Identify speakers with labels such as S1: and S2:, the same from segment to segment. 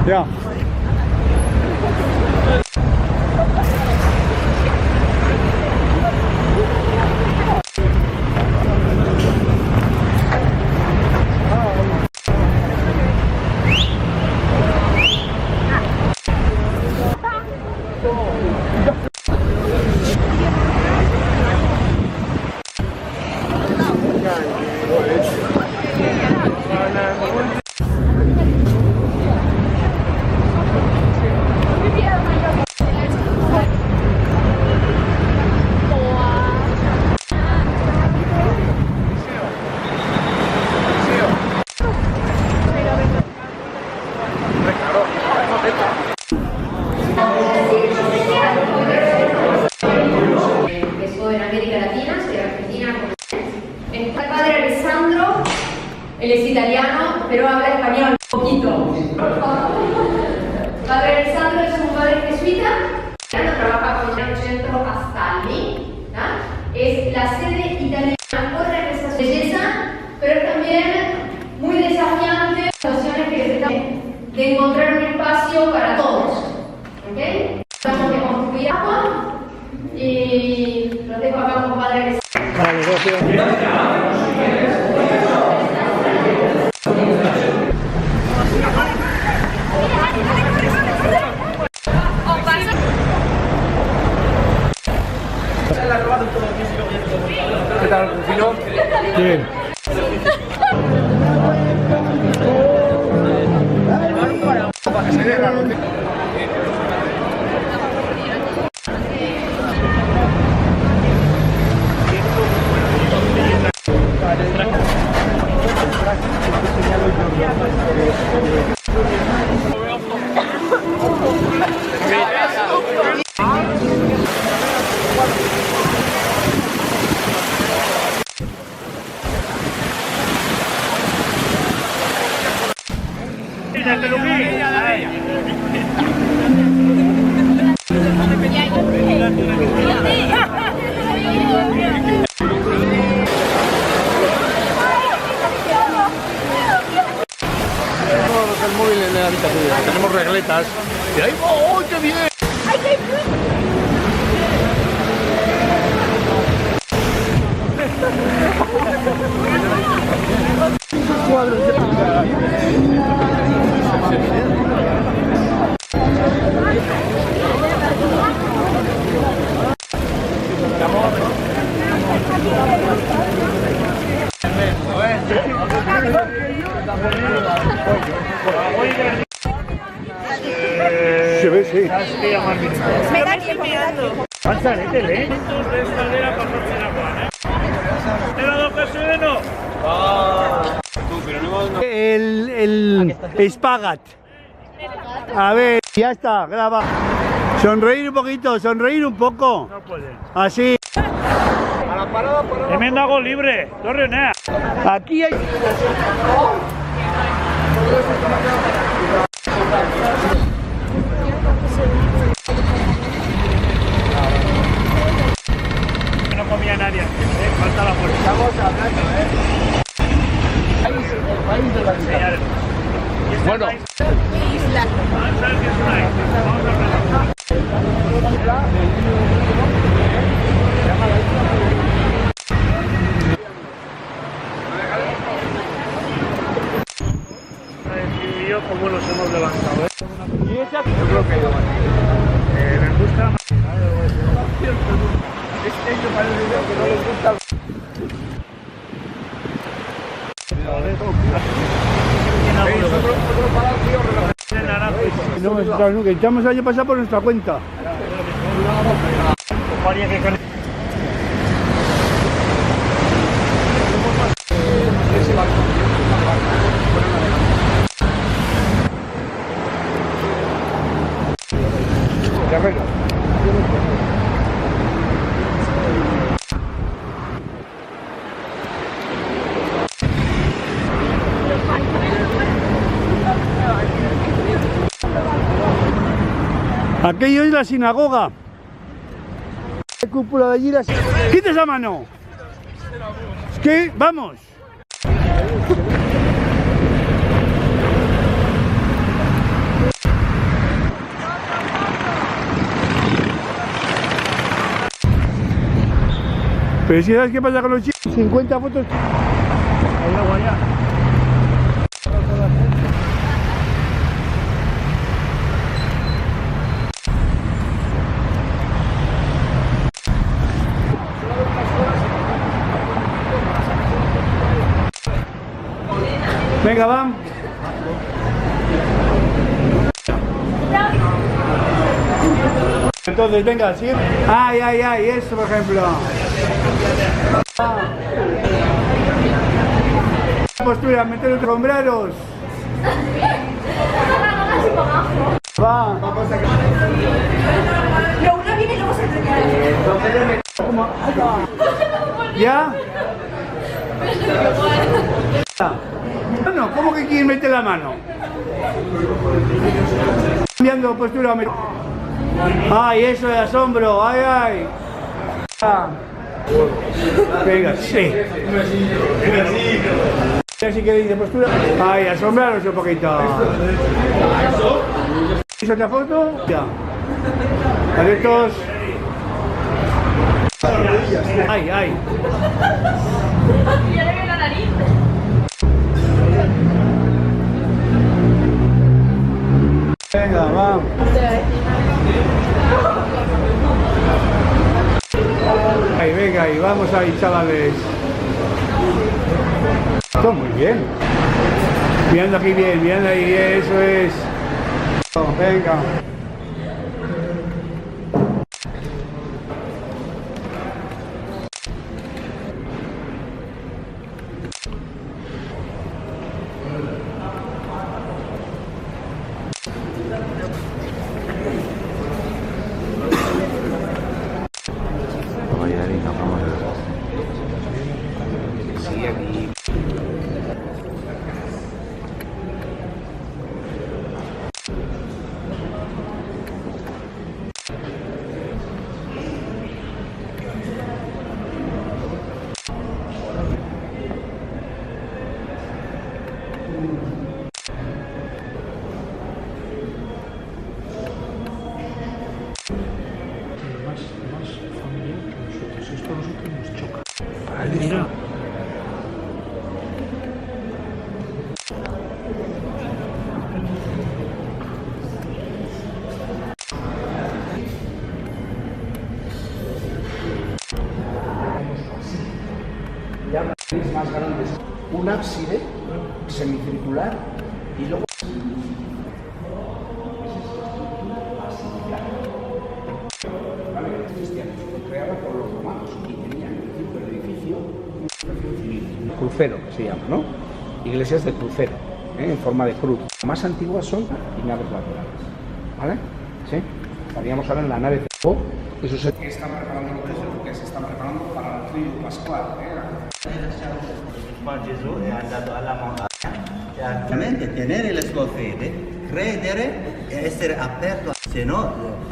S1: Ya.
S2: Empezó en América Latina, soy argentina. Está el padre Alessandro, él es italiano, pero habla español un poquito. Padre Alessandro es un padre jesuita, trabaja con el centro Astalli, es la sede italiana por representación de belleza, pero también muy desafiante situaciones que se tratan de encontrar un espacio para todos. ¿Okay? Tratamos de construir agua y los dejo acá con padre Alessandro.
S1: Vale, gracias.
S3: ¿Qué tal, Rufino?
S1: Bien.
S3: Para que se dé la noche. El móvil en la habitación. Tenemos regletas. Y ahí, ¡oh, qué bien!
S1: Se ve, sí.
S4: Me da aquí mirando.
S1: El espagat. A ver, ya está, graba. Sonreír un poquito, sonreír un poco.
S5: No puede.
S1: Así.
S5: Tremendo gol libre, Torreonea.
S1: Aquí hay.
S5: No comía nadie, falta la fuerza.
S3: Estamos hablando, el país de la vida. Bueno.
S4: Isla.
S5: Vamos a ver qué es una isla. Vamos a hablar. Y yo cómo nos hemos levantado,
S1: Y esa.
S3: Yo creo que
S5: me gusta más.
S3: es que ellos parece que no les gusta. Otro palacio,
S1: No, que echamos año pasado por nuestra cuenta. Aquello es la sinagoga. La cúpula de allí. ¡Quita esa mano! Es que, vamos. Pero si sabes qué pasa con los chicos, 50 fotos.
S5: Hay agua ya.
S1: Venga, vamos. Entonces, venga, sigue. Ay, ay, ay, eso por ejemplo. Postura, meter los sombreros. Va.
S4: No, uno viene y luego se entrega.
S1: ¿Ya? No, ¿cómo que quieres meter la mano? Cambiando postura. Ay, eso de asombro, ay, ay. Venga, sí. Así que dice postura. Ay, asombraros un poquito. ¿Es otra foto? Ya. Atentos. Ay, ay.
S4: Ya le veo la nariz.
S1: Venga, vamos. Ahí, venga, ahí, vamos ahí, chavales. Está muy bien. Mirando aquí bien, mirando ahí, eso es. Venga.
S5: Mira.
S6: Más grandes, un ábside semicircular y luego creada por los romanos y tenía en principio el edificio una protección civil, crucero que se llama, ¿no? Iglesias de crucero, en forma de cruz. Las más antiguas son y naves laterales, ¿vale? ¿Sí? Estaríamos ahora en la nave de eso se están preparando por eso, porque se están preparando para el trío pascual,
S7: Qua Gesù è andato alla montagna e veramente tenere la sua fede, credere e essere aperto, se no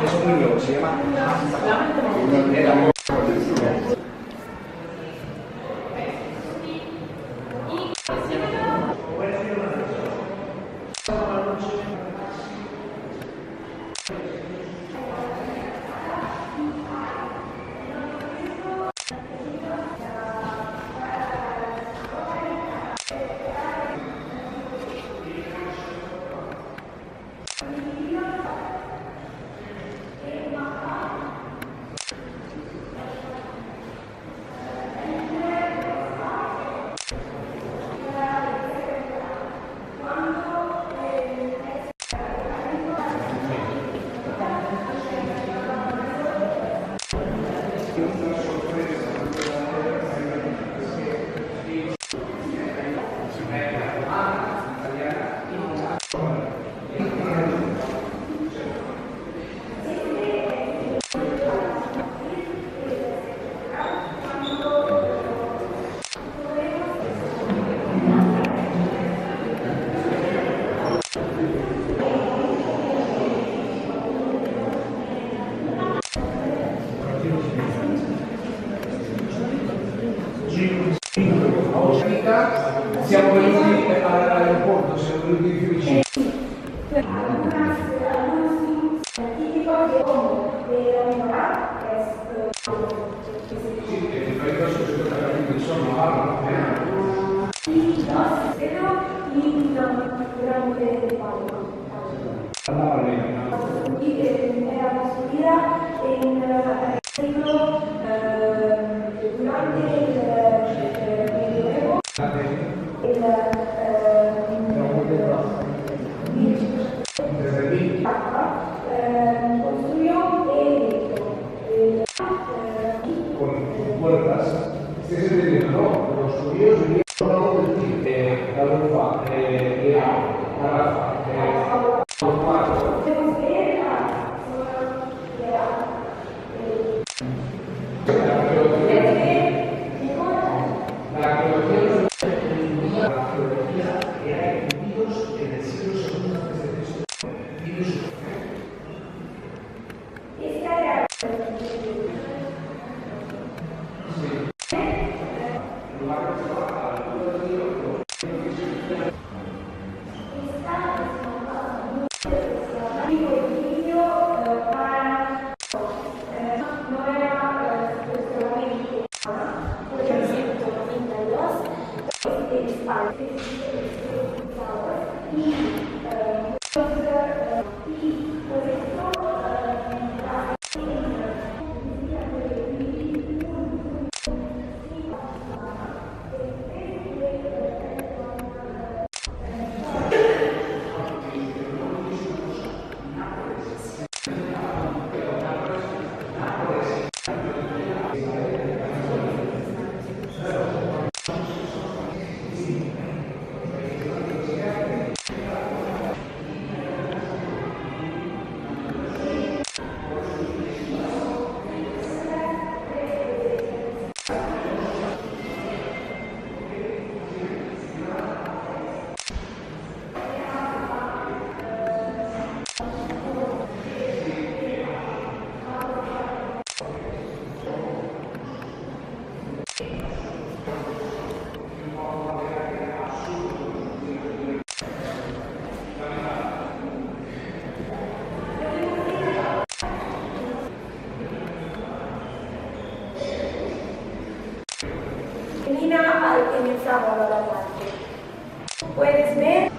S6: es un venuti all'aeroporto, siamo venuti più vicini.
S4: Era subida en el siglo durante el medioevo, construyó el
S6: Con puertas. Este es el dinero, ¿no? Los judíos vivían solo del tipo, galufa, garrafa,
S4: en el sábado a la tarde. Puedes ver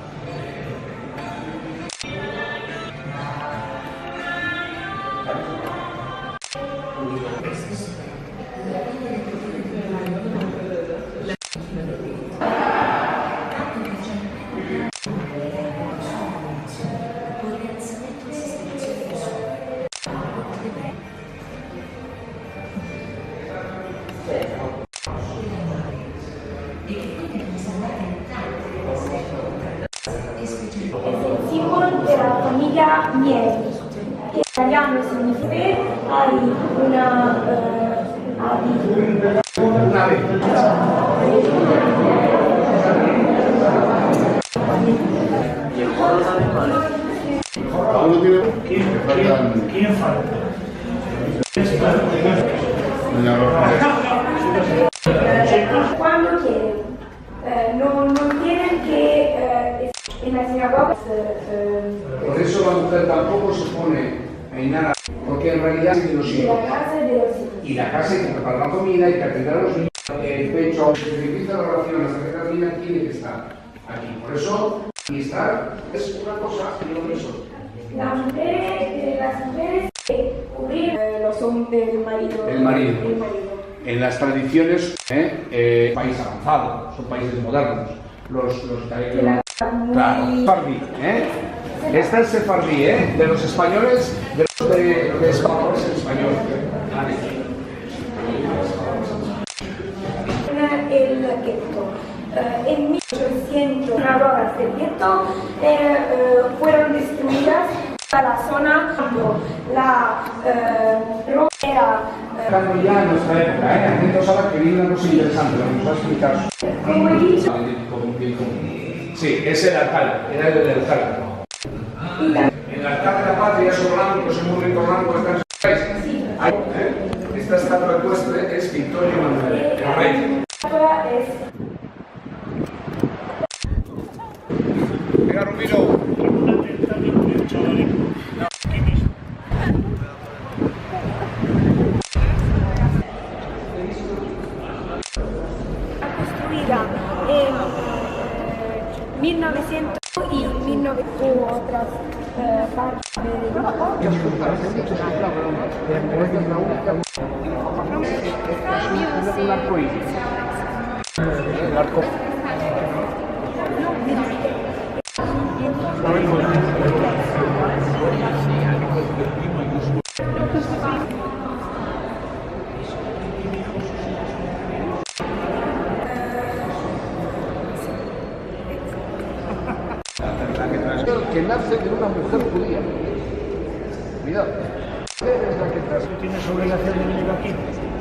S4: de la familia Mieri, que en italiano significa hay una
S5: ¿Quién falta?
S4: Cuando quieren. No tienen que en la sinagoga.
S6: Por eso la mujer tampoco se pone en nada, porque en realidad es de los hijos.
S4: La casa de los hijos.
S6: Y la casa hay que preparar la comida, hay que atender a los niños, el pecho, si se empieza la relación hasta que termina, tiene que estar aquí. Por eso, administrar es una cosa y no es otra.
S4: Las mujeres cubrir los hombres del marido.
S6: El marido. En las tradiciones, país avanzado, son países modernos. Los italianos. Claro, sefardí, Esta es sefardí, de los españoles, de los de españoles en español.
S4: El gueto. En 1800 sinagogas del gueto fueron destruidas a la zona cuando la Roma era
S6: Estamos ya en nuestra época, atentos ahora que viene una cosa interesante, lo que nos va a explicar.
S4: como he dicho.
S6: Sí, es el altar, era el del altar. El altar de la patria es orgánico, es muy rico orgánico, está en su país. Esta estatua ecuestre es Vittorio Emanuele, el rey.
S4: Ahora es Construida en 1900 y 1900 otras partes
S6: que nace de una mujer judía. Cuidado. Es la que
S5: ¿Tienes obligación de venir aquí?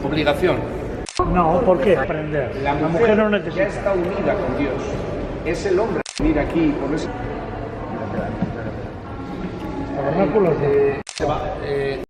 S6: Obligación.
S5: No, ¿por qué? Aprender.
S6: La mujer no necesita. Ya está unida con Dios. Es el hombre. Mira aquí, por eso.
S5: Tabernáculos.
S6: Se va,